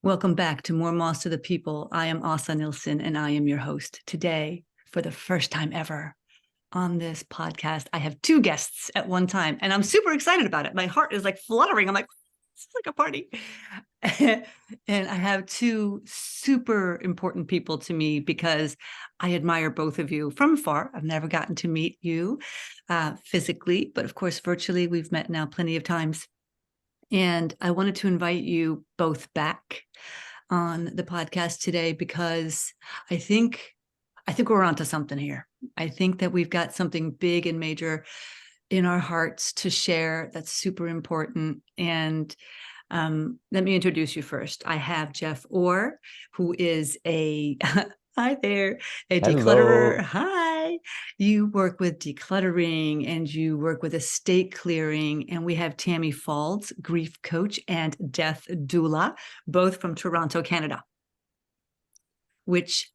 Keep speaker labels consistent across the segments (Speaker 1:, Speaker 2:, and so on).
Speaker 1: Welcome back to More Moss to the People. I am Asa Nilsson, and I am your host. Today, for the first time ever on this podcast, I have two guests at one time, and I'm super excited about it. My heart is like fluttering. I'm like, this is like a party. And I have two super important people to me because I admire both of you from afar. I've never gotten to meet you physically, but of course, virtually, we've met now plenty of times. And I wanted to invite you both back on the podcast today because I think we're onto something here. I think that we've got something big and major in our hearts to share that's super important. And let me introduce you first. I have Jeff Orr, who is a hi there, a declutterer. Hi. You work with decluttering and you work with estate clearing. And we have Tammy Falls, grief coach and death doula, both from Toronto, Canada. Which,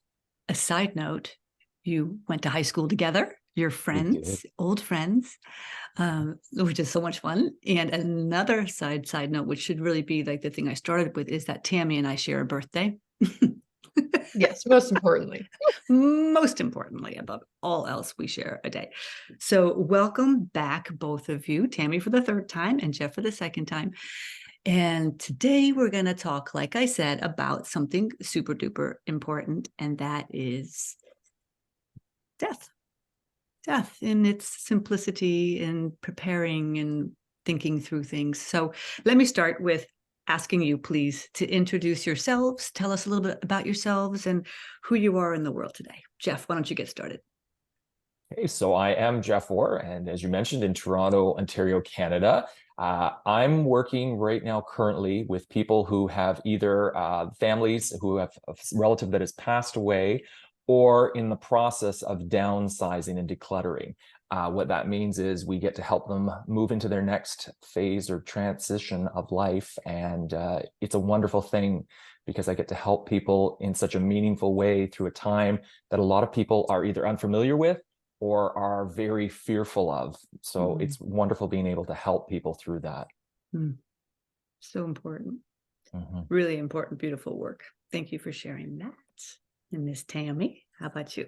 Speaker 1: a side note, you went to high school together. You're friends, old friends, which is so much fun. And another side note, which should really be like the thing I started with, is that Tammy and I share a birthday.
Speaker 2: Yes, most importantly.
Speaker 1: Most importantly, above all else, we share a day. So welcome back, both of you, Tammy for the third time and Jeff for the second time. And today we're going to talk, like I said, about something super duper important, and that is death. Death in its simplicity and preparing and thinking through things. So let me start with asking you, please, to introduce yourselves. Tell us a little bit about yourselves and who you are in the world today. Jeff, why don't you get started?
Speaker 3: Okay, so I am Jeff Orr, and as you mentioned, in Toronto, Ontario, Canada. I'm working right now currently with people who have either families who have a relative that has passed away or in the process of downsizing and decluttering. What that means is we get to help them move into their next phase or transition of life. And it's a wonderful thing because I get to help people in such a meaningful way through a time that a lot of people are either unfamiliar with or are very fearful of. So it's wonderful being able to help people through that.
Speaker 1: So important. Really important, beautiful work. Thank you for sharing that. And Miss Tammy, how about you?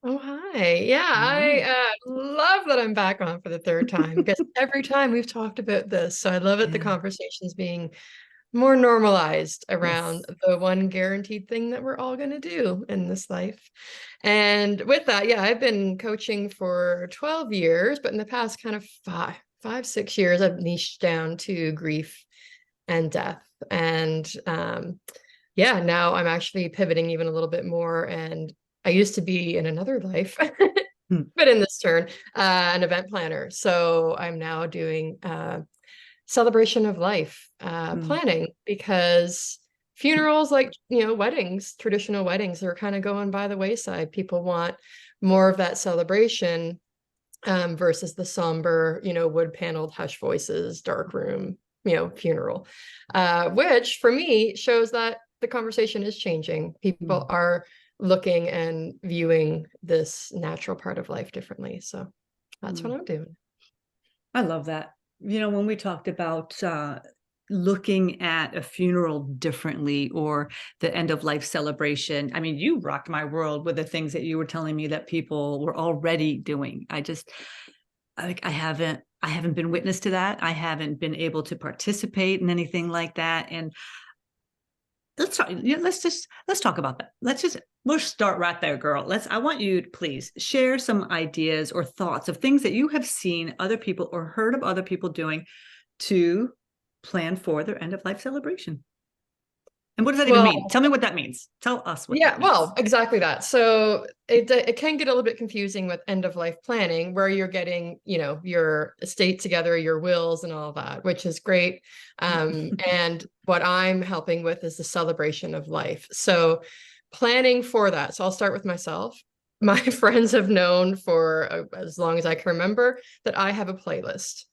Speaker 2: Oh, hi. Yeah, I love that I'm back on for the third time because every time we've talked about this. So I love it, the conversations being more normalized around the one guaranteed thing that we're all going to do in this life. And with that, I've been coaching for 12 years, but in the past kind of 6 years, I've niched down to grief and death. And now I'm actually pivoting even a little bit more. And I used to be in another life, but in this turn, an event planner. So I'm now doing celebration of life planning, because funerals, like, weddings, traditional weddings, are kind of going by the wayside. People want more of that celebration versus the somber, wood paneled hush voices, dark room, funeral, which for me shows that the conversation is changing. People are looking and viewing this natural part of life differently. So that's what I'm doing.
Speaker 1: I love that. When we talked about looking at a funeral differently or the end of life celebration, I mean, you rocked my world with the things that you were telling me that people were already doing. I haven't been witness to that. I haven't been able to participate in anything like that. And let's talk about that. Let's start right there, girl. I want you to please share some ideas or thoughts of things that you have seen other people or heard of other people doing to plan for their end of life celebration. And what does that even mean? Tell me what that means. Tell us what that means.
Speaker 2: Well, exactly that. So it can get a little bit confusing with end of life planning, where you're getting, your estate together, your wills and all that, which is great. And what I'm helping with is the celebration of life. So planning for that. So I'll start with myself. My friends have known for as long as I can remember that I have a playlist.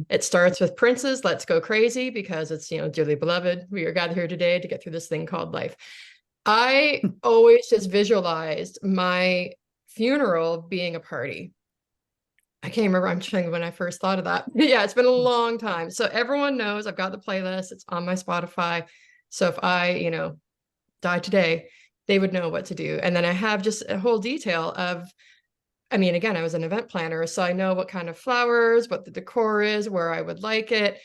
Speaker 2: It starts with Prince's Let's Go Crazy, because it's, dearly beloved, we are gathered here today to get through this thing called life. I always just visualized my funeral being a party. I can't remember, I'm trying when I first thought of that. Yeah, it's been a long time. So everyone knows I've got the playlist. It's on my Spotify. So if I, die today, they would know what to do. And then I have just a whole detail of, I mean, again, I was an event planner, so I know what kind of flowers, what the decor is, where I would like it,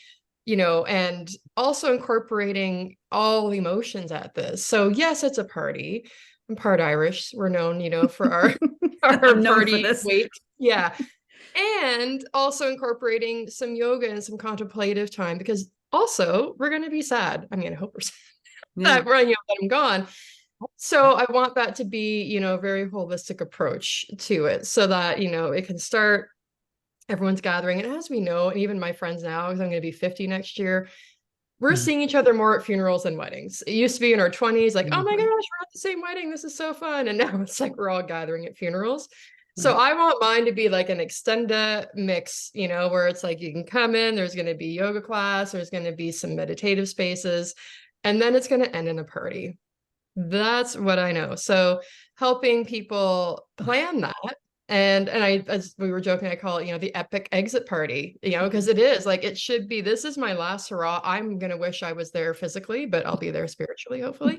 Speaker 2: and also incorporating all the emotions at this. So yes, it's a party. I'm part Irish. We're known, for our
Speaker 1: I'm known for
Speaker 2: party
Speaker 1: this.
Speaker 2: weight. Yeah. And also incorporating some yoga and some contemplative time, because also we're going to be sad. I mean, I hope we're sad that that I'm gone. So I want that to be, a very holistic approach to it, so that, it can start, everyone's gathering. And as we know, and even my friends now, because I'm going to be 50 next year, we're seeing each other more at funerals than weddings. It used to be in our 20s, like, oh my gosh, we're at the same wedding. This is so fun. And now it's like we're all gathering at funerals. So I want mine to be like an extended mix, where it's like you can come in, there's going to be yoga class, there's going to be some meditative spaces, and then it's going to end in a party. That's what I know. So helping people plan that. And I, as we were joking, I call it, the epic exit party, because it is like, it should be, this is my last hurrah. I'm going to wish I was there physically, but I'll be there spiritually, hopefully.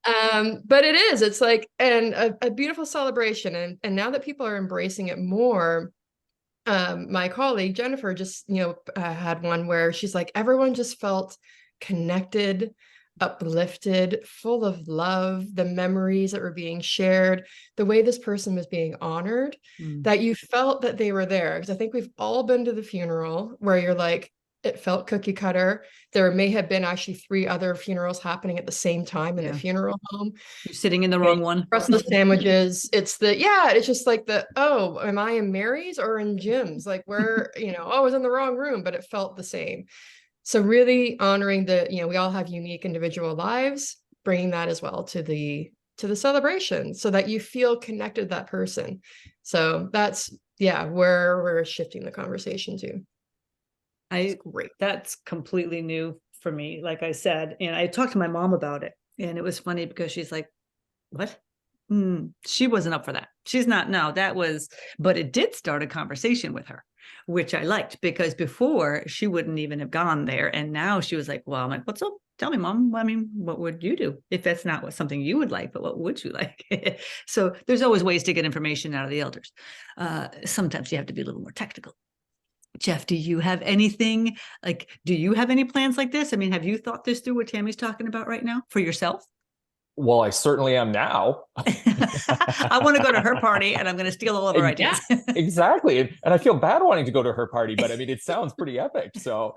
Speaker 2: But it's like, and a beautiful celebration. And now that people are embracing it more, my colleague, Jennifer, just, had one where she's like, everyone just felt connected, uplifted, full of love, the memories that were being shared, the way this person was being honored, that you felt that they were there. Because I think we've all been to the funeral where you're like, it felt cookie cutter. There may have been actually 3 other funerals happening at the same time in the funeral home.
Speaker 1: You're sitting in the wrong one.
Speaker 2: Breakfast sandwiches. It's just like oh, am I in Mary's or in Jim's? Like where, I was in the wrong room, but it felt the same. So really honoring we all have unique individual lives, bringing that as well to the celebration, so that you feel connected to that person. So that's, where we're shifting the conversation to. Great.
Speaker 1: That's completely new for me, like I said. And I talked to my mom about it, and it was funny because she's like, what? She wasn't up for that. She's not. No, but it did start a conversation with her, which I liked, because before she wouldn't even have gone there. And now she was like, well, I'm like, what's up? Tell me, Mom. I mean, what would you do if that's not something you would like, but what would you like? So there's always ways to get information out of the elders. Sometimes you have to be a little more technical. Jeff, do you have anything do you have any plans like this? I mean, have you thought this through, what Tammy's talking about right now, for yourself?
Speaker 3: Well, I certainly am now.
Speaker 1: I want to go to her party, and I'm going to steal all of her ideas.
Speaker 3: Exactly. And I feel bad wanting to go to her party, but I mean, it sounds pretty epic. So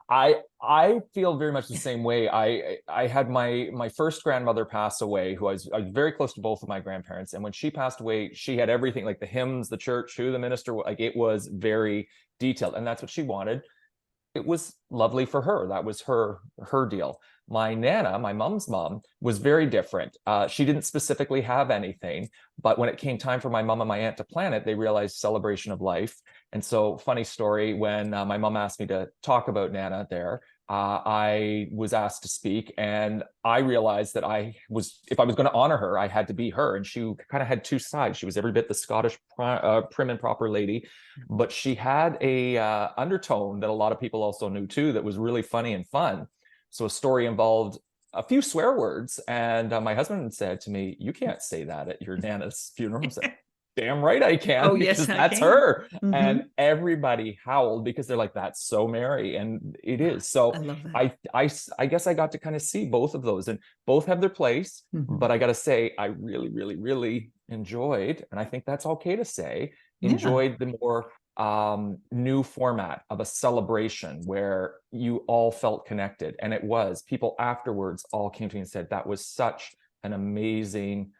Speaker 3: I feel very much the same way. I had my first grandmother pass away, who I was very close to both of my grandparents. And when she passed away, she had everything, like the hymns, the church, who the minister, like it was very detailed. And that's what she wanted. It was lovely for her. That was her deal. My Nana, my mom's mom, was very different. She didn't specifically have anything, but when it came time for my mom and my aunt to plan it, they realized celebration of life. And so, funny story, when my mom asked me to talk about Nana there, I was asked to speak, and I realized that if I was going to honor her, I had to be her. And she kind of had 2 sides. She was every bit the Scottish prim and proper lady, but she had a undertone that a lot of people also knew too, that was really funny and fun. So a story involved a few swear words, and my husband said to me, "You can't say that at your Nana's funeral." I said, "Damn right I can."
Speaker 1: Oh, yes,
Speaker 3: that's her. And everybody howled, because they're like, "That's so Mary," and it is. So
Speaker 1: I love that.
Speaker 3: I guess I got to kind of see both of those, and both have their place. But I got to say, I really, really, really enjoyed, and I think that's okay to say, enjoyed the more new format of a celebration where you all felt connected. And it was, people afterwards all came to me and said, that was such an amazing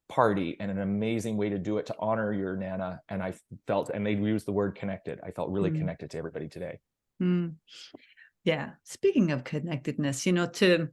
Speaker 3: party and an amazing way to do it, to honor your Nana. And I felt, and they used the word connected, I felt really connected to everybody today.
Speaker 1: Yeah. Speaking of connectedness, to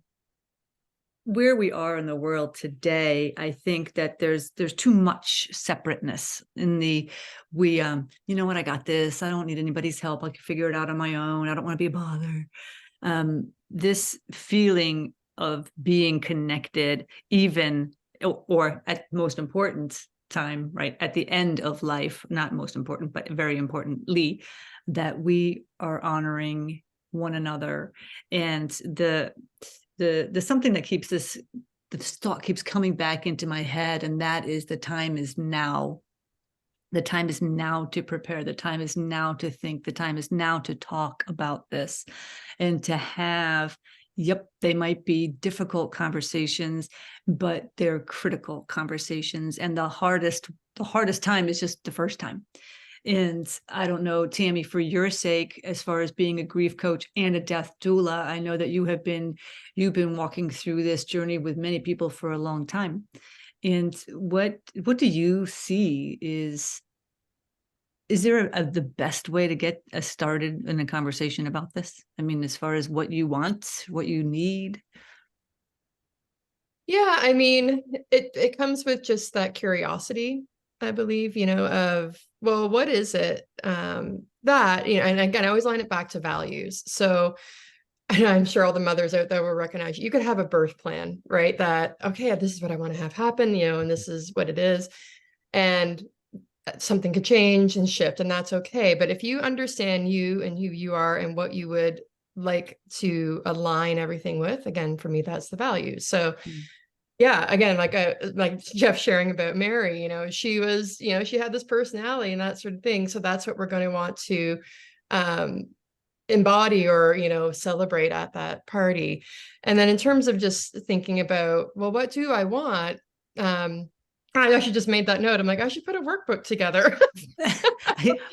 Speaker 1: where we are in the world today, I think that there's too much separateness in you know what, I got this. I don't need anybody's help. I can figure it out on my own. I don't want to be a bother. This feeling of being connected, even, or at most important time, right at the end of life, not most important, but very importantly, that we are honoring one another. And the something that keeps this, the thought keeps coming back into my head, and that is the time is now. The time is now to prepare. The time is now to think. The time is now to talk about this and to have, yep, they might be difficult conversations, but they're critical conversations. And the hardest time is just the first time. And I don't know, Tammy, for your sake, as far as being a grief coach and a death doula, I know that you've been walking through this journey with many people for a long time. And what do you see is there the best way to get us started in a conversation about this? I mean, as far as what you want, what you need?
Speaker 2: Yeah, I mean, it comes with just that curiosity, I believe, of, well, what is it that, and again, I always line it back to values. So, and I'm sure all the mothers out there will recognize you could have a birth plan, right? That, okay, this is what I want to have happen, and this is what it is. And something could change and shift, and that's okay. But if you understand you and who you are and what you would like to align everything with, again, for me, that's the values. So yeah, again, like Jeff sharing about Mary, she was, she had this personality and that sort of thing. So that's what we're going to want to embody or celebrate at that party. And then in terms of just thinking about, well, what do I want? I actually just made that note. I'm like, I should put a workbook together.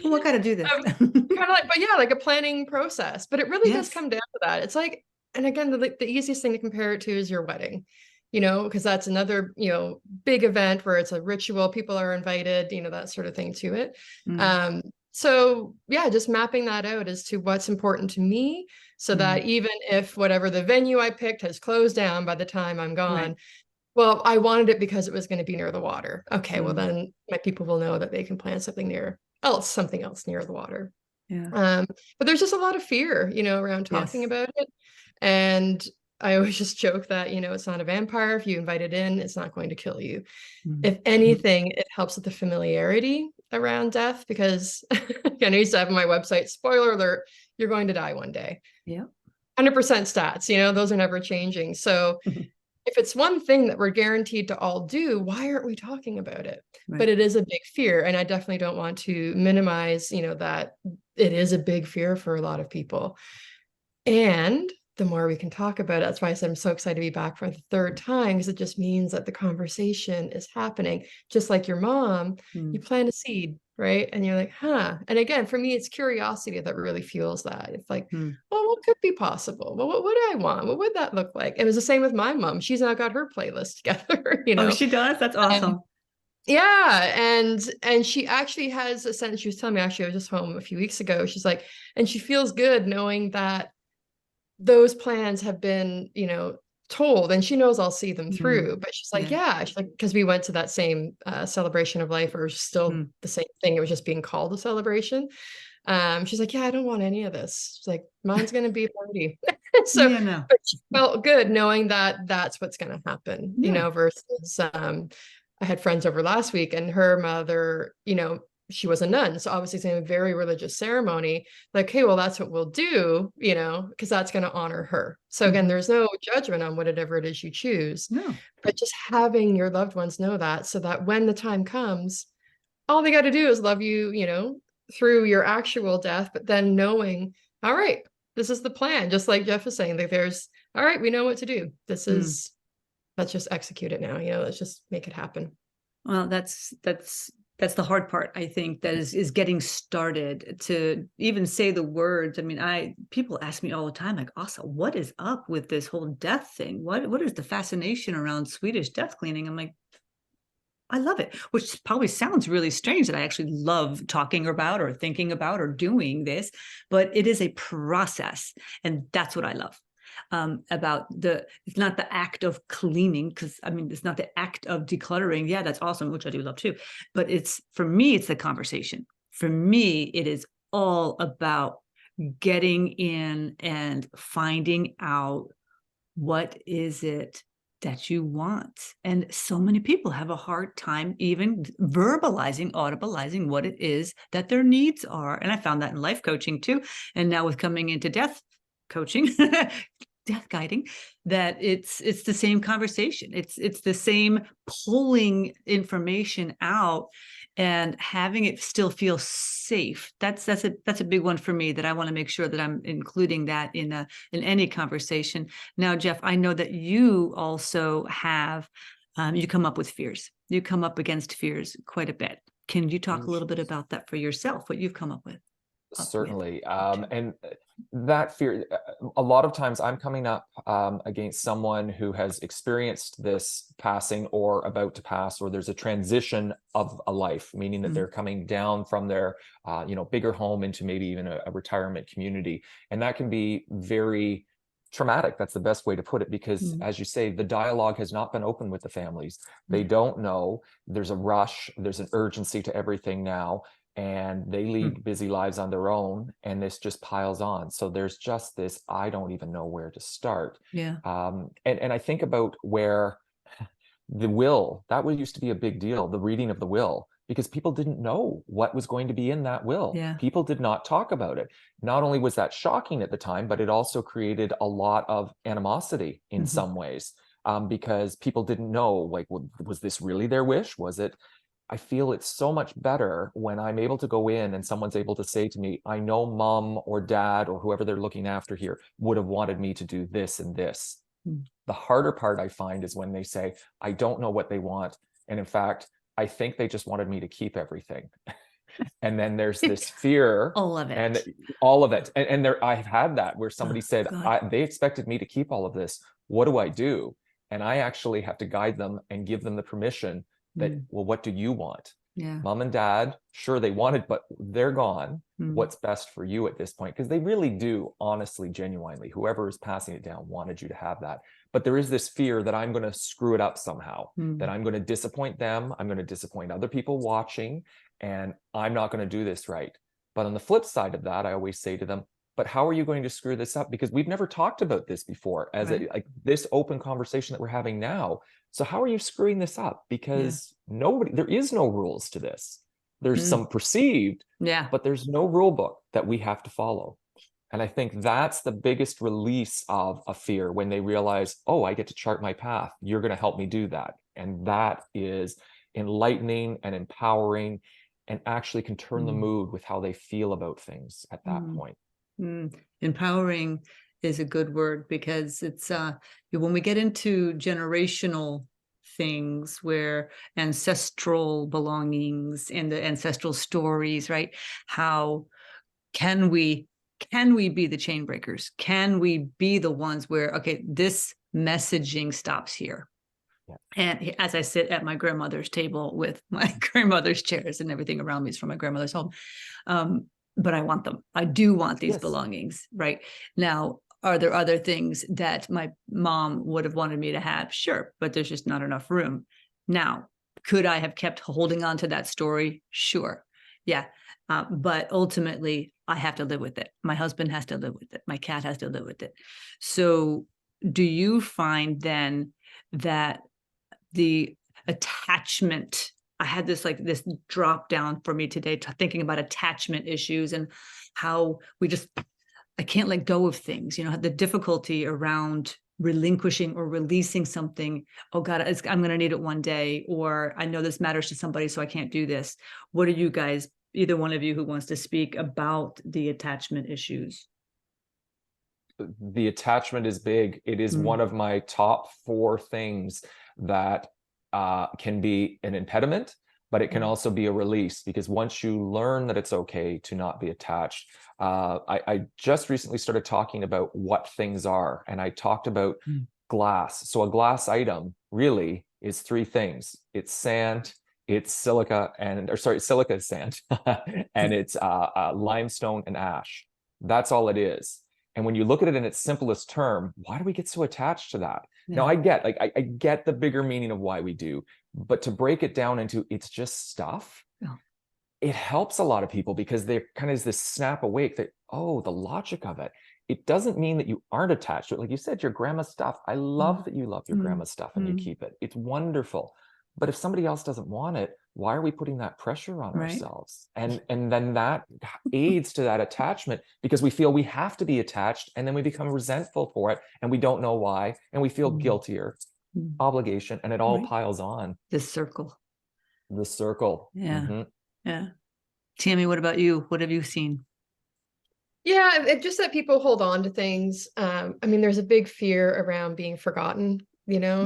Speaker 1: What kind of do this?
Speaker 2: Kind of like, but yeah, like a planning process. But it really does come down to that. It's like, and again, the easiest thing to compare it to is your wedding, because that's another, big event where it's a ritual, people are invited, that sort of thing to it. So yeah, just mapping that out as to what's important to me, so that even if whatever the venue I picked has closed down by the time I'm gone, well, I wanted it because it was going to be near the water. Okay, well then my people will know that they can plan something else near the water.
Speaker 1: Yeah.
Speaker 2: But there's just a lot of fear, around talking about it. And I always just joke that, it's not a vampire. If you invite it in, it's not going to kill you. If anything, it helps with the familiarity around death, because I used to have on my website, spoiler alert, you're going to die one day.
Speaker 1: Yeah.
Speaker 2: 100% stats, those are never changing. So if it's one thing that we're guaranteed to all do, why aren't we talking about it? Right. But it is a big fear. And I definitely don't want to minimize, that it is a big fear for a lot of people. And the more we can talk about it, that's why I said I'm so excited to be back for the third time, because it just means that the conversation is happening. Just like your mom, you plant a seed, right? And you're like, huh. And again, for me, it's curiosity that really fuels that. It's like, well, what could be possible? Well, what would I want? What would that look like? It was the same with my mom. She's now got her playlist together,
Speaker 1: Oh, she does? That's awesome.
Speaker 2: Yeah. And she actually has a sentence. She was telling me, actually, I was just home a few weeks ago. She's like, and she feels good knowing that those plans have been, told, and she knows I'll see them through. But she's like, she's like, because we went to that same celebration of life, or still the same thing. It was just being called a celebration. She's like, yeah, I don't want any of this. She's like, mine's going to be a party. So but she felt good knowing that that's what's going to happen, versus I had friends over last week, and her mother, she was a nun. So obviously it's a very religious ceremony. Like, okay, well, that's what we'll do, because that's going to honor her. So again, there's no judgment on whatever it is you choose. No. But just having your loved ones know that, so that when the time comes, all they got to do is love you, through your actual death, but then knowing, all right, this is the plan. Just like Jeff was saying, like all right, we know what to do. This is, let's just execute it now. Let's just make it happen.
Speaker 1: Well, that's the hard part, I think, that is getting started to even say the words. I mean, people ask me all the time, like, Asa, what is up with this whole death thing? What is the fascination around Swedish death cleaning? I'm like, I love it, which probably sounds really strange that I actually love talking about or thinking about or doing this, but it is a process. And that's what I love. About it's not the act of cleaning, because it's not the act of decluttering. Yeah, that's awesome, which I do love too. But for me, it's the conversation. For me, it is all about getting in and finding out what is it that you want. And so many people have a hard time even audibleizing what it is that their needs are. And I found that in life coaching too. And now with coming into death coaching, death guiding, that it's the same conversation. It's the same pulling information out and having it still feel safe. That's a big one for me, that I want to make sure that I'm including that in any conversation. Now, Jeff, I know that you also have you come up with fears. You come up against fears quite a bit. Can you talk a little bit about that for yourself, what you've come up with?
Speaker 3: Certainly. And that fear, a lot of times I'm coming up against someone who has experienced this passing or about to pass, or there's a transition of a life, meaning that they're coming down from their, bigger home into maybe even a retirement community. And that can be very traumatic. That's the best way to put it, because as you say, the dialogue has not been open with the families. They don't know. There's a rush. There's an urgency to everything now. And they lead busy lives on their own, and this just piles on. So there's just this, I don't even know where to start.
Speaker 1: Yeah.
Speaker 3: And I think about where the will, that used to be a big deal, the reading of the will, because people didn't know what was going to be in that will.
Speaker 1: Yeah.
Speaker 3: People did not talk about it. Not only was that shocking at the time, but it also created a lot of animosity in some ways, because people didn't know, like, was this really their wish? Was it? I feel it's so much better when I'm able to go in and someone's able to say to me, I know mom or dad or whoever they're looking after here would have wanted me to do this and this. The harder part I find is when they say, I don't know what they want. And in fact, I think they just wanted me to keep everything. And then there's this fear.
Speaker 1: All of it.
Speaker 3: And all of it. And there, I've had that where somebody said,
Speaker 1: God.
Speaker 3: They expected me to keep all of this. What do I do? And I actually have to guide them and give them the permission that, well, what do you want?
Speaker 1: Yeah.
Speaker 3: Mom and dad, sure, they wanted, but they're gone. What's best for you at this point? Because they really do, honestly, genuinely, whoever is passing it down wanted you to have that. But there is this fear that I'm going to screw it up somehow, that I'm going to disappoint them. I'm going to disappoint other people watching, and I'm not going to do this right. But on the flip side of that, I always say to them, but how are you going to screw this up? Because we've never talked about this before as like this open conversation that we're having now. So how are you screwing this up? Because there is no rules to this. There's some perceived, but there's no rule book that we have to follow. And I think that's the biggest release of a fear, when they realize, oh, I get to chart my path. You're going to help me do that. And that is enlightening and empowering, and actually can turn the mood with how they feel about things at that point.
Speaker 1: Empowering is a good word, because it's when we get into generational things, where ancestral belongings and the ancestral stories, right? How can we be the chain breakers? Can we be the ones where, okay, this messaging stops here? And as I sit at my grandmother's table with my grandmother's chairs and everything around me is from my grandmother's home, but I want them. I do want these belongings, right? Now, are there other things that my mom would have wanted me to have? Sure, but there's just not enough room. Now, could I have kept holding on to that story? Sure. Yeah. But ultimately, I have to live with it. My husband has to live with it. My cat has to live with it. So do you find then that the attachment, I had this drop down for me today, thinking about attachment issues and how I can't let go of things, the difficulty around relinquishing or releasing something. Oh God, I'm going to need it one day, or I know this matters to somebody, so I can't do this. What are you guys, either one of you who wants to speak about the attachment issues?
Speaker 3: The attachment is big. It is one of my top 4 things that can be an impediment, but it can also be a release, because once you learn that it's okay to not be attached, I just recently started talking about what things are, and I talked about glass. So a glass item really is 3 things. It's sand, it's silica, silica is sand, and it's limestone and ash. That's all it is. And when you look at it in its simplest term, why do we get so attached to that? Now, I get the bigger meaning of why we do, but to break it down into it's just stuff, it helps a lot of people, because they're kind of this snap awake that, oh, the logic of it. It doesn't mean that you aren't attached to it. Like you said, your grandma's stuff. I love that you love your grandma's stuff and you keep it. It's wonderful. But if somebody else doesn't want it, why are we putting that pressure on
Speaker 1: Right.
Speaker 3: ourselves? And then that aids to that attachment, because we feel we have to be attached, and then we become resentful for it, and we don't know why, and we feel guiltier, obligation, and it all piles on.
Speaker 1: This circle.
Speaker 3: The circle.
Speaker 1: Yeah. Yeah. Tammy, what about you? What have you seen?
Speaker 2: Yeah, it's just that people hold on to things. I mean, there's a big fear around being forgotten,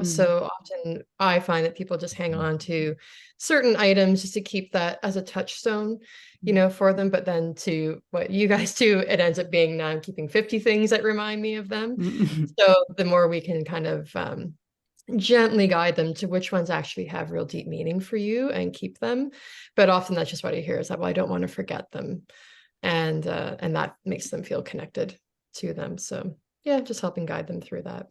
Speaker 2: so often I find that people just hang on to certain items just to keep that as a touchstone, for them. But then to what you guys do, it ends up being, now I'm keeping 50 things that remind me of them. So the more we can kind of gently guide them to which ones actually have real deep meaning for you and keep them. But often that's just what I hear, is that, well, I don't want to forget them. And that makes them feel connected to them. So yeah, just helping guide them through that.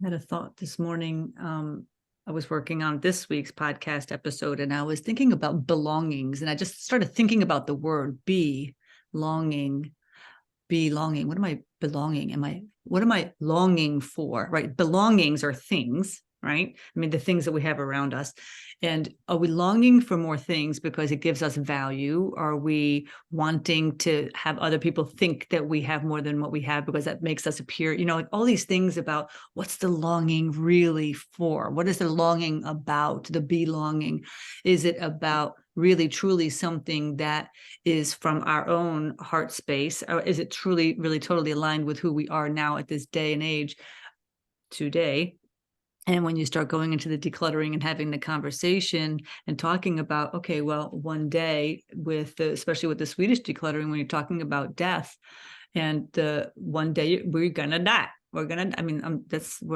Speaker 1: I had a thought this morning. I was working on this week's podcast episode, and I was thinking about belongings, and I just started thinking about the word belonging. What am I belonging? What am I longing for? Right? Belongings are things, right? I mean, the things that we have around us. And are we longing for more things because it gives us value? Are we wanting to have other people think that we have more than what we have because that makes us appear, like all these things about what's the longing really for? What is the longing about? The belonging? Is it about really, truly something that is from our own heart space? Or is it truly, really, totally aligned with who we are now at this day and age today? And when you start going into the decluttering and having the conversation and talking about, okay, well, one day especially with the Swedish decluttering, when you're talking about death, and the one day we're gonna die. We're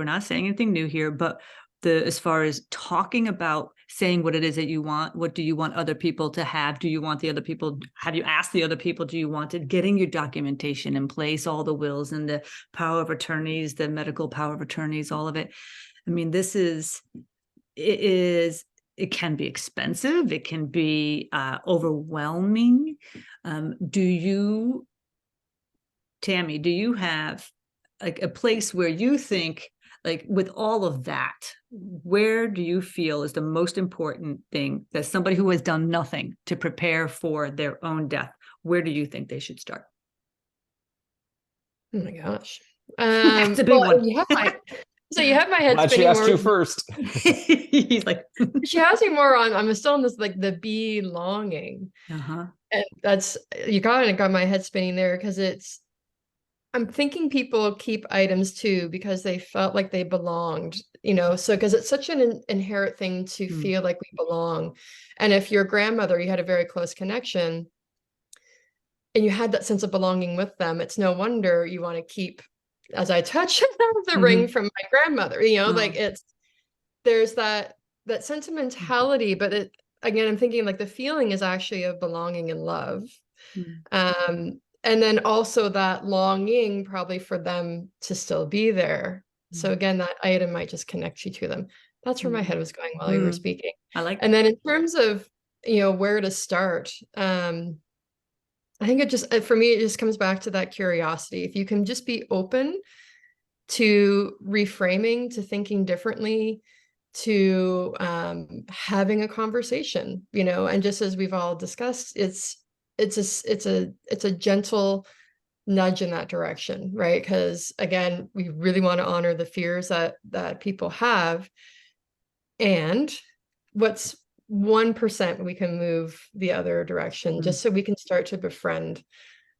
Speaker 1: not saying anything new here, but as far as talking about saying what it is that you want, what do you want other people to have? Do you want the other people? Have you asked the other people? Do you want it? Getting your documentation in place, all the wills and the power of attorneys, the medical power of attorneys, all of it. I mean, it can be expensive. It can be overwhelming. Tammy, do you have like a place where you think, like, with all of that, where do you feel is the most important thing that somebody who has done nothing to prepare for their own death, where do you think they should start?
Speaker 2: Oh my gosh.
Speaker 1: That's a big one.
Speaker 2: You have my head
Speaker 3: Glad
Speaker 2: spinning
Speaker 3: she asked
Speaker 2: more.
Speaker 3: you first.
Speaker 1: He's like,
Speaker 2: she has me more on, I'm still in this, like, the belonging. And that's, you got my head spinning there, because I'm thinking people keep items too because they felt like they belonged, so because it's such an inherent thing to feel like we belong. And if your grandmother, you had a very close connection and you had that sense of belonging with them, it's no wonder you want to keep, as I touch the ring from my grandmother, like there's that sentimentality, but again, I'm thinking like the feeling is actually of belonging and love. And then also that longing probably for them to still be there. So again, that item might just connect you to them. That's where my head was going while you were speaking. And then in terms of, where to start, I think for me, it just comes back to that curiosity. If you can just be open to reframing, to thinking differently, to having a conversation, and just as we've all discussed, it's a gentle nudge in that direction, right? Because again, we really want to honor the fears that people have, and what's 1% we can move the other direction, just so we can start to befriend.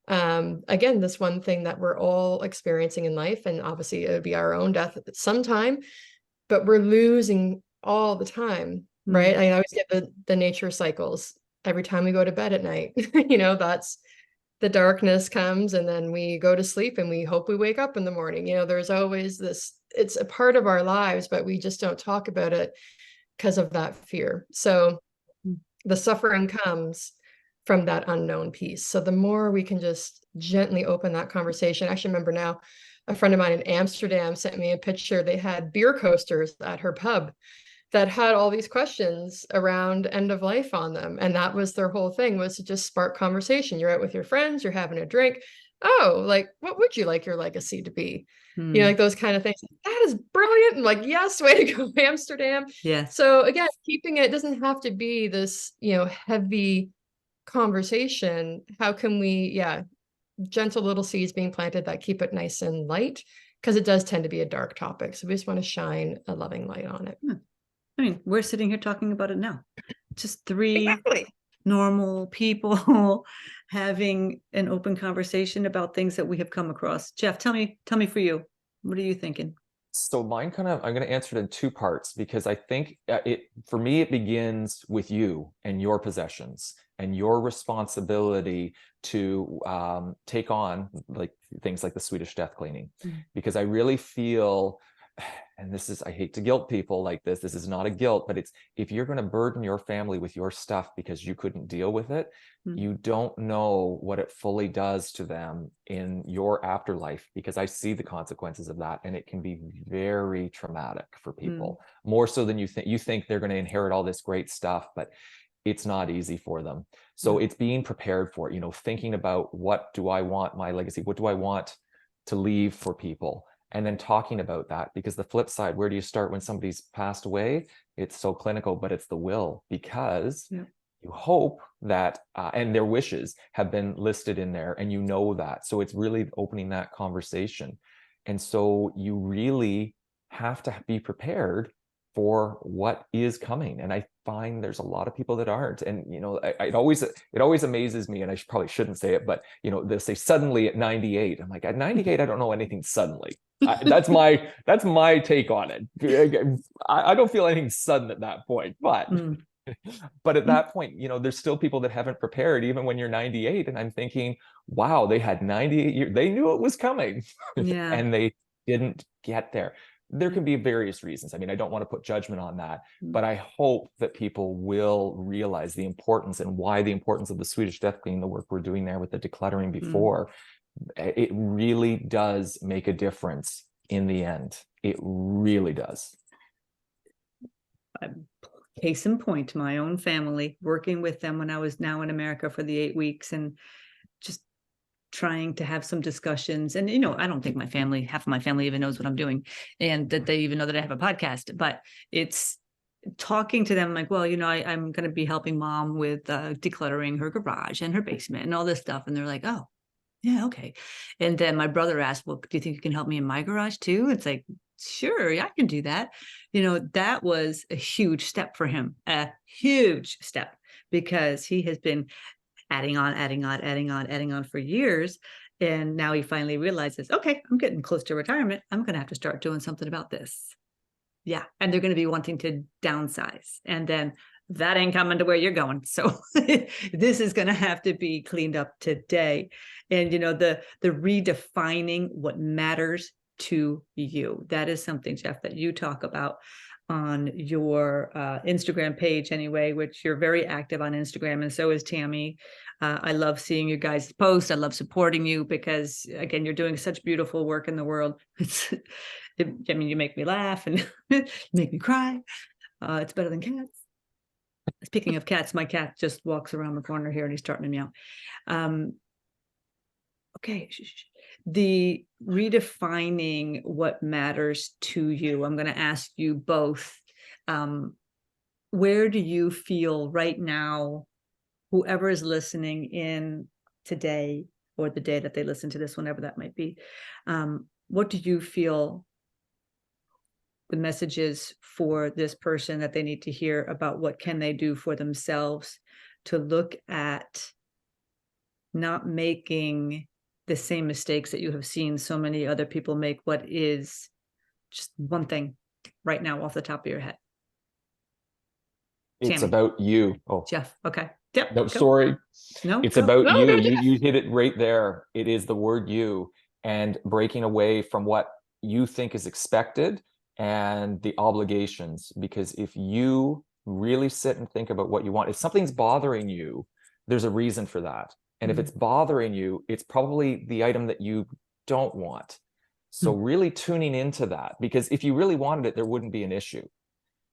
Speaker 2: Again, this one thing that we're all experiencing in life, and obviously it would be our own death at some time, but we're losing all the time, right? I always get the nature cycles. Every time we go to bed at night, that's the darkness comes, and then we go to sleep and we hope we wake up in the morning. There's always this, it's a part of our lives, but we just don't talk about it because of that fear. So the suffering comes from that unknown piece. So the more we can just gently open that conversation. I actually remember now, a friend of mine in Amsterdam sent me a picture. They had beer coasters at her pub that had all these questions around end of life on them. And that was their whole thing, was to just spark conversation. You're out with your friends, you're having a drink, oh, like, what would you like your legacy to be?
Speaker 1: Hmm.
Speaker 2: You know, like those kind of things. That is brilliant. And like, yes, way to go, Amsterdam.
Speaker 1: Yes.
Speaker 2: So again, keeping it doesn't have to be this, you know, heavy conversation. How can we, yeah, gentle little seeds being planted that keep it nice and light? Because it does tend to be a dark topic. So we just want to shine a loving light on it.
Speaker 1: I mean, we're sitting here talking about it now. Just three
Speaker 2: Exactly.
Speaker 1: normal people having an open conversation about things that we have come across. Jeff, tell me for you, what are you thinking?
Speaker 3: So mine I'm going to answer it in two parts, because I think for me, it begins with you and your possessions and your responsibility to take on like things like the Swedish death cleaning, because I really feel, and this is, I hate to guilt people like this is not a guilt, but it's, if you're going to burden your family with your stuff because you couldn't deal with it, you don't know what it fully does to them in your afterlife, because I see the consequences of that, and it can be very traumatic for people, more so than you think. You think they're going to inherit all this great stuff, but it's not easy for them. So it's being prepared for it, you know, thinking about, what do I want my legacy? What do I want to leave for people? And then talking about that, because the flip side, where do you start when somebody's passed away? It's so clinical, but it's the will, because you hope that, and their wishes have been listed in there, and you know that. So it's really opening that conversation. And so you really have to be prepared for what is coming. And I find there's a lot of people that aren't. And, you know, it always amazes me, and I probably shouldn't say it, but, you know, they'll say suddenly at 98. I'm like, at 98, I don't know anything suddenly. That's my take on it. I don't feel anything sudden at that point, but at that point, you know, there's still people that haven't prepared even when you're 98. And I'm thinking, wow, they had 98 years. They knew it was coming and they didn't get there. There can be various reasons. I mean, I don't want to put judgment on that, but I hope that people will realize the importance, and why the importance of the Swedish death cleaning, the work we're doing there with the decluttering before. It really does make a difference in the end. It really does.
Speaker 1: Case in point, my own family, working with them when I was now in America for the 8 weeks, and just trying to have some discussions. And, you know, I don't think half of my family even knows what I'm doing, and that they even know that I have a podcast, but it's talking to them like, well, you know, I'm going to be helping mom with decluttering her garage and her basement and all this stuff. And they're like, oh, yeah, okay. And then my brother asked, well, do you think you can help me in my garage too? It's like, sure, yeah, I can do that. You know, that was a huge step for him, a huge step, because he has been adding on for years. And now he finally realizes, okay, I'm getting close to retirement. I'm going to have to start doing something about this. Yeah. And they're going to be wanting to downsize. And then that ain't coming to where you're going. So this is going to have to be cleaned up today. And, you know, the redefining what matters to you. That is something, Jeff, that you talk about on your Instagram page anyway, which you're very active on Instagram, and so is Tammy. I love seeing you guys post. I love supporting you, because again, you're doing such beautiful work in the world. I mean, you make me laugh and you make me cry. It's better than cats. Speaking of cats, my cat just walks around the corner here and he's starting to meow. Okay. The redefining what matters to you. I'm going to ask you both, where do you feel right now, whoever is listening in today or the day that they listen to this, whenever that might be, what do you feel the message is for this person that they need to hear about what can they do for themselves to look at not making the same mistakes that you have seen so many other people make? What is just one thing right now off the top of your head?
Speaker 3: It's
Speaker 1: Tammy.
Speaker 3: about you. Oh,
Speaker 1: Jeff. Okay. Yep.
Speaker 3: no, sorry.
Speaker 1: No,
Speaker 3: it's
Speaker 1: go.
Speaker 3: about
Speaker 2: No,
Speaker 3: you.
Speaker 2: go,
Speaker 3: You hit it right there. It is the word you, and breaking away from what you think is expected and the obligations. Because if you really sit and think about what you want, if something's bothering you, there's a reason for that. And if it's bothering you, it's probably the item that you don't want. So really tuning into that, because if you really wanted it, there wouldn't be an issue.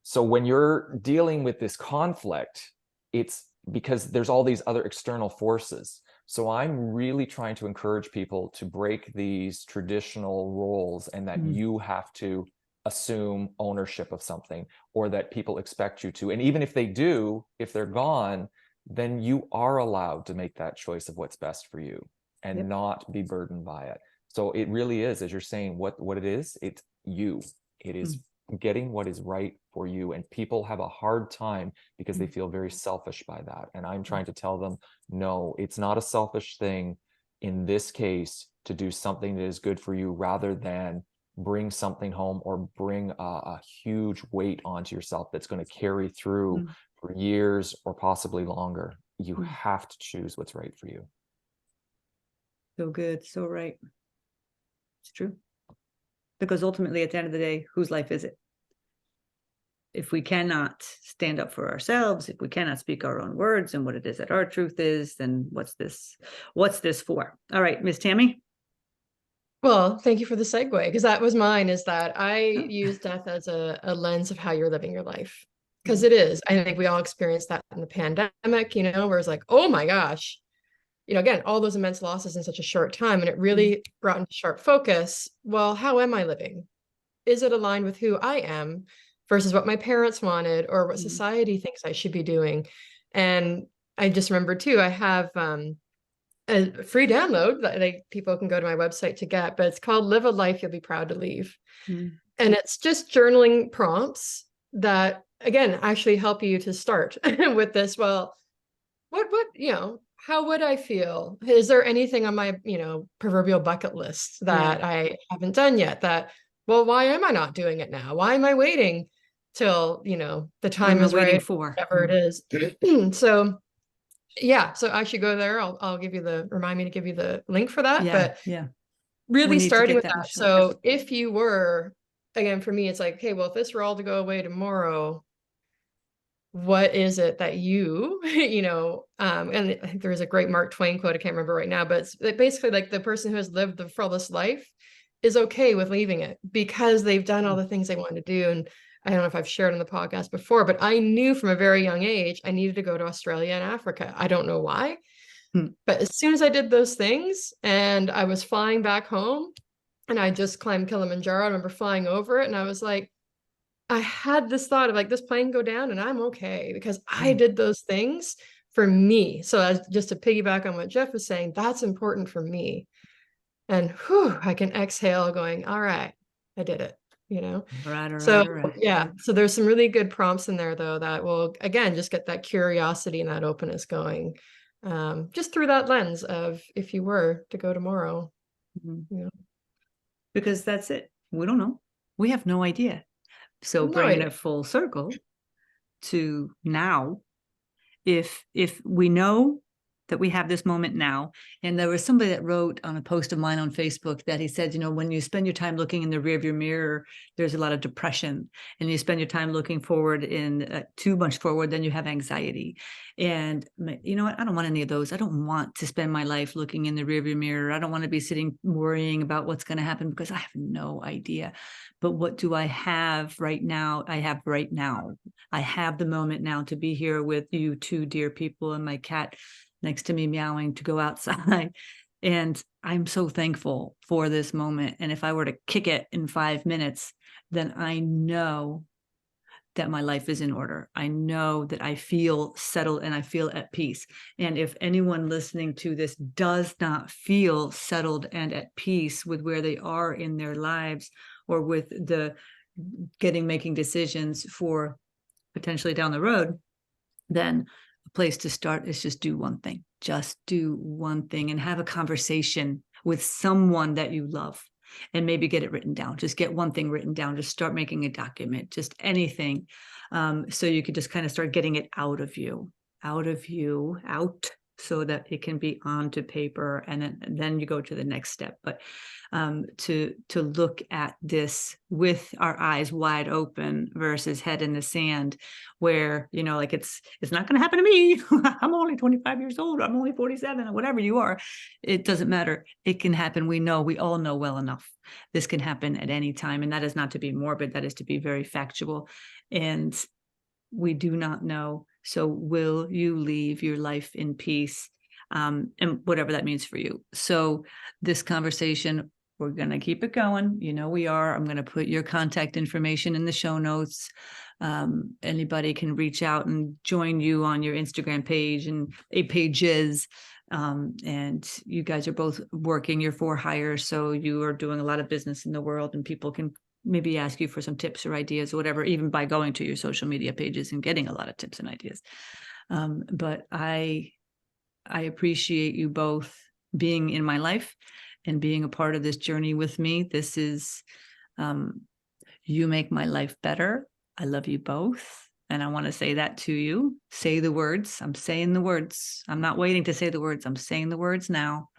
Speaker 3: So when you're dealing with this conflict, it's because there's all these other external forces. So I'm really trying to encourage people to break these traditional roles, and that you have to assume ownership of something, or that people expect you to. And even if they do, if they're gone, then you are allowed to make that choice of what's best for you and not be burdened by it. So it really is, as you're saying, what it is, it's you. It is getting what is right for you. And people have a hard time because they feel very selfish by that. And I'm trying to tell them, no, it's not a selfish thing in this case to do something that is good for you, rather than bring something home or bring a huge weight onto yourself that's going to carry through for years or possibly longer. You have to choose what's right for you.
Speaker 1: So good. So right. It's true. Because ultimately, at the end of the day, whose life is it? If we cannot stand up for ourselves, if we cannot speak our own words and what it is that our truth is, then what's this for? All right, Miss Tammy.
Speaker 2: Well, thank you for the segue, because that was mine, is that I use death as a lens of how you're living your life. Because it is. I think we all experienced that in the pandemic, where it's like, oh my gosh, again, all those immense losses in such a short time. And it really brought into sharp focus, well, how am I living? Is it aligned with who I am versus what my parents wanted or what society thinks I should be doing? And I just remember too, I have a free download that people can go to my website to get, but it's called Live a Life You'll Be Proud to Leave. And it's just journaling prompts that, again, actually help you to start with this. Well, what, how would I feel? Is there anything on my, proverbial bucket list that I haven't done yet? Well, why am I not doing it now? Why am I waiting till, the time is right, whatever it is? So yeah, so I should go there. I'll remind me to give you the link for that. But really starting with that. So if you were, again, for me, it's like, okay, well, if this were all to go away tomorrow, what is it that you, and I think there's a great Mark Twain quote, I can't remember right now, but it's basically like the person who has lived the fullest life is okay with leaving it because they've done all the things they want to do. And I don't know if I've shared on the podcast before, but I knew from a very young age, I needed to go to Australia and Africa. I don't know why, but as soon as I did those things and I was flying back home and I just climbed Kilimanjaro, I remember flying over it and I was like, I had this thought of like, this plane go down and I'm okay because I did those things for me. So just to piggyback on what Jeff was saying, that's important for me. And I can exhale going, all right, I did it, Right. Yeah. So there's some really good prompts in there though, that will, again, just get that curiosity and that openness going, just through that lens of if you were to go tomorrow.
Speaker 1: Because that's it. We don't know. We have no idea. So bringing it full circle to now, if we know that we have this moment now, and there was somebody that wrote on a post of mine on Facebook that he said, when you spend your time looking in the rearview mirror, there's a lot of depression, and you spend your time looking forward in too much forward, then you have anxiety. And you know what? I don't want any of those. I don't want to spend my life looking in the rearview mirror. I don't want to be sitting worrying about what's going to happen because I have no idea. But what do I have right now? I have right now. I have the moment now to be here with you two dear people and my cat next to me meowing to go outside. And I'm so thankful for this moment. And if I were to kick it in 5 minutes, then I know that my life is in order. I know that I feel settled and I feel at peace. And if anyone listening to this does not feel settled and at peace with where they are in their lives, or with the making decisions for potentially down the road, then a place to start is just do one thing. Just do one thing and have a conversation with someone that you love, and maybe get it written down. Just get one thing written down. Just start making a document, just anything. So you could just kind of start getting it out, so that it can be onto paper, and then you go to the next step. But to look at this with our eyes wide open versus head in the sand, where like it's not going to happen to me. I'm only 25 years old. I'm only 47, or whatever you are. It doesn't matter. It can happen. We all know well enough. This can happen at any time, and that is not to be morbid. That is to be very factual. And we do not know. So will you leave your life in peace? and whatever that means for you. So this conversation, we're going to keep it going. You know, we are. I'm going to put your contact information in the show notes. Anybody can reach out and join you on your Instagram page and pages. And you guys are both working, you're for hire. So you are doing a lot of business in the world, and people can maybe ask you for some tips or ideas or whatever, even by going to your social media pages and getting a lot of tips and ideas. But I appreciate you both being in my life and being a part of this journey with me. This is, you make my life better. I love you both. And I want to say that to you. Say the words. I'm saying the words. I'm not waiting to say the words. I'm saying the words now.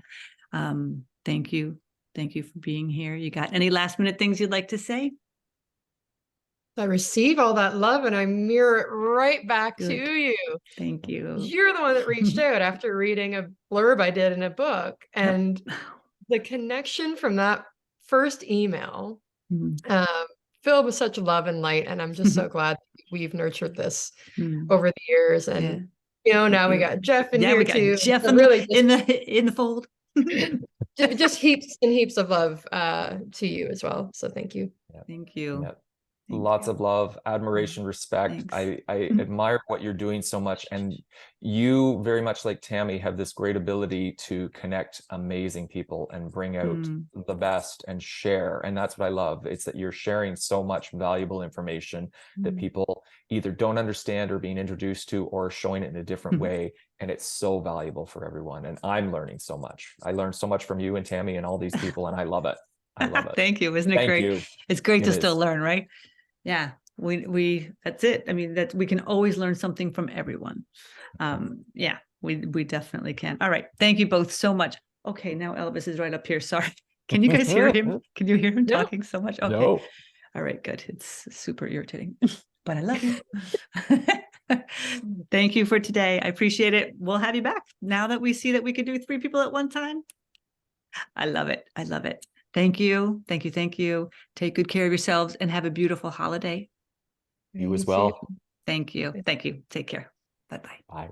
Speaker 1: Thank you. Thank you for being here. You got any last minute things you'd like to say?
Speaker 2: I receive all that love and I mirror it right back
Speaker 1: Good.
Speaker 2: to you.
Speaker 1: Thank you.
Speaker 2: You're the one that reached out after reading a blurb I did in a book. And the connection from that first email, filled with such love and light. And I'm just so glad we've nurtured this over the years. And, you know, now we got Jeff in here
Speaker 1: we got
Speaker 2: too.
Speaker 1: Jeff
Speaker 2: So really
Speaker 1: in the fold.
Speaker 2: just heaps and heaps of love to you as well. So thank you.
Speaker 1: Thank you.
Speaker 3: Lots of love, admiration, respect. I admire what you're doing so much. And you, very much like Tammy, have this great ability to connect amazing people and bring out the best and share. And that's what I love. It's that you're sharing so much valuable information that people either don't understand or being introduced to, or showing it in a different way. And it's so valuable for everyone. And I'm learning so much. I learned so much from you and Tammy and all these people, and I love it. I love it.
Speaker 1: Thank you. Isn't it great?
Speaker 3: You.
Speaker 1: It's great to still learn, right? Yeah, we that's it. I mean, that we can always learn something from everyone. Yeah, we definitely can. All right. Thank you both so much. Okay, now Elvis is right up here. Sorry. Can you guys hear him? Can you hear him talking so much? Okay.
Speaker 3: No.
Speaker 1: All right, good. It's super irritating, but I love you. Thank you for today. I appreciate it. We'll have you back now that we see that we could do 3 people at one time. I love it. I love it. Thank you. Thank you. Thank you. Take good care of yourselves and have a beautiful holiday.
Speaker 3: You as well.
Speaker 1: Thank you. Thank you. Take care. Bye-bye.
Speaker 3: Bye.